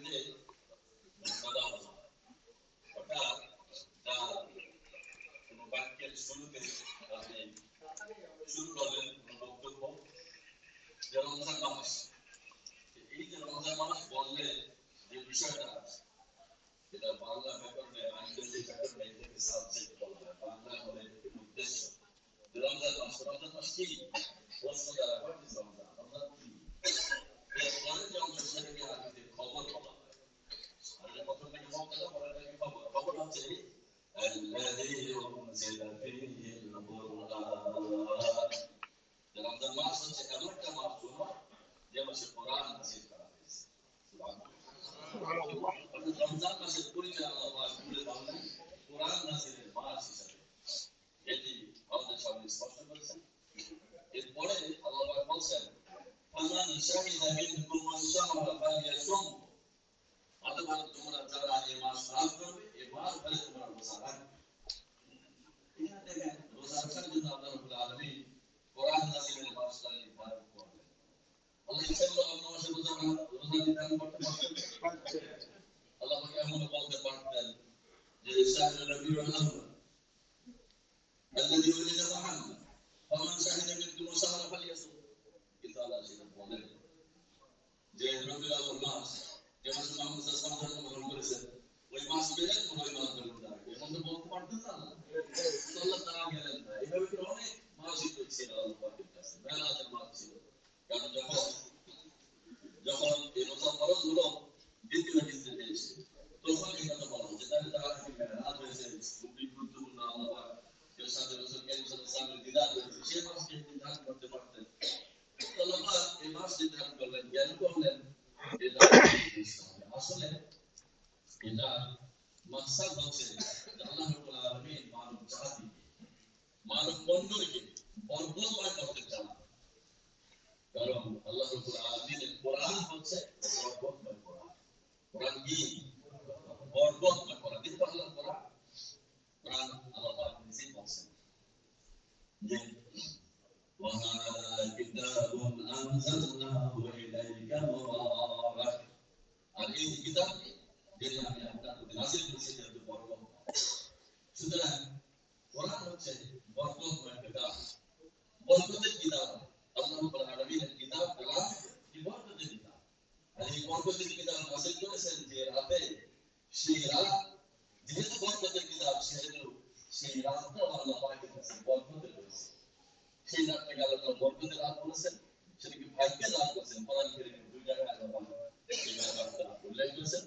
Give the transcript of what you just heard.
যে কথা বলা অর্থাৎ যা কোনো বাক্যের শুরুতে আপনি শুরু করবেন কোনো বক্তব্য যে রমজান মাস, এই যে রমজান মাস বললে যে বিষয়টা আছে এটা বাংলা ব্যাকরণে ইংরেজি ব্যাকরণে এটাকে সাবজেক্ট বলা হয়, বাংলা বলে উদ্দেশ্য। রমজান মাস কি প্রশ্ন দ্বারা হোয়াট ইজ রমজান, রমজান কি, এরপরে যে অংশ সেটাকে আরবিতে খবর বলা হয়। আর এটা প্রথম থেকে মুবতাদা, পরে থেকে খবর। খবর হচ্ছে الذي أنزل فيه القرآن। রমজান মাস হচ্ছে এমন একটা মাস যে মাসে কোরআন নাযিল করা হয়েছে। সুবহানাল্লাহ। রমজান মাসের পরিচয় আল্লাহ তুলে ধরলেন কোরআন নাযিলের মাস হিসেবে, এটি আমাদের সামনে স্পষ্ট করেছেন। এরপরে আল্লাহ বলছেন ফামান শাহিদা মিনকুম আশ-শাহরা ফালইয়াসুম, অতঃপর তোমরা যারা এই মাস পালন করবে এই মাস ধরে তোমরা রোজা রাখবে। এখানে দেখেন রোজা রাখার জন্য আল্লাহ রাব্বুল আলামিন কোরআন নাযিলের মাসটা নির্ধারণ করলেন। আল্লাহ ইচ্ছা করলে অন্য মাসে রোজা নির্ধারণ করতে পারতেন। আল্লাহ এমন বলতে পারতেন যে শাহরুল রবিউল আউয়াল الذي ولد محمد فمن شهد منكم الشهر فليصم। কিন্তু আল্লাহ সেটা বলেন যে রবিউল আউয়াল মাস যে মাসে মুহাম্মদ সাল্লাল্লাহু আলাইহি ওয়াসাল্লাম জন্মগ্রহণ করেছেন ওই মাস পেলেন ওই মাস ধরে রাখবে, এমন তো বলতে পারতেন না। আল্লাহ তাআলা গেলেন না, এভাবে করে অনেক মাসই ছিল আল্লাহ পাকের কাছে, মেলাদের মাস ছিল। কারণ যখন এই রোজা ফরজ হলো দ্বিতীয় হিজরিতে এসে, তখন এই কথা বলা হচ্ছে তাহলে তারা মেরাজ হয়েছে, খুবই গুরুত্বপূর্ণ। আল্লাহ পাক এর সাথে রাসূল কারীম সাল্লাল্লাহু আলাইহি ওয়াসাল্লামের দিদার হয়েছে, সেই মাসকে নির্ধারণ করতে পারতেন। আল্লাহ পাক এই মাস নির্ধারণ করলেন, জ্ঞান করলেন এটা আসলে এটা মাকসাদ হচ্ছে যে আল্লাহ রাব্বুল আলামিন মানব জাতি মানব মণ্ডলীকে বরকতময় করতে চান। কারণ আল্লাহ রাব্বুল আলামিনের কোরআন হচ্ছে বরকতময় কোরআন। কোরআন কি বরকতময় কোরআন। কিন্তু আল্লাহ কোরআন আল্লাহ পাক নিজেই বলছেন যে وهذا كتاب أنزلناه إليك مبارك। আর এই কিতাবটি যেটা আমি আপনার প্রতি নাযিল করেছি যেটা বরকতময়। সুতরাং কোরআন হচ্ছে বরকতময় কিতাব, বরকতের কিতাব। আল্লাহ রাব্বুল আলামিনের কিতাব কোরআন কি বরকতের কিতাব। আর এই বরকতের কিতাব নাযিল করেছেন যে রাতে, সেই রাত যেহেতু বরকতের কিতাব সেহেতু সেই রাতটা আল্লাহ পাকের কাছে বরকতের রয়েছে। সেই রাতটাকে আল্লাহ বরকতের রাত বলেছেন, সেটাকে ভাগ্যের রাত বলেছেন। কোরআন কারীমে দুই জায়গায় আল্লাহ পাক এই ব্যাপারটা উল্লেখ করেছেন।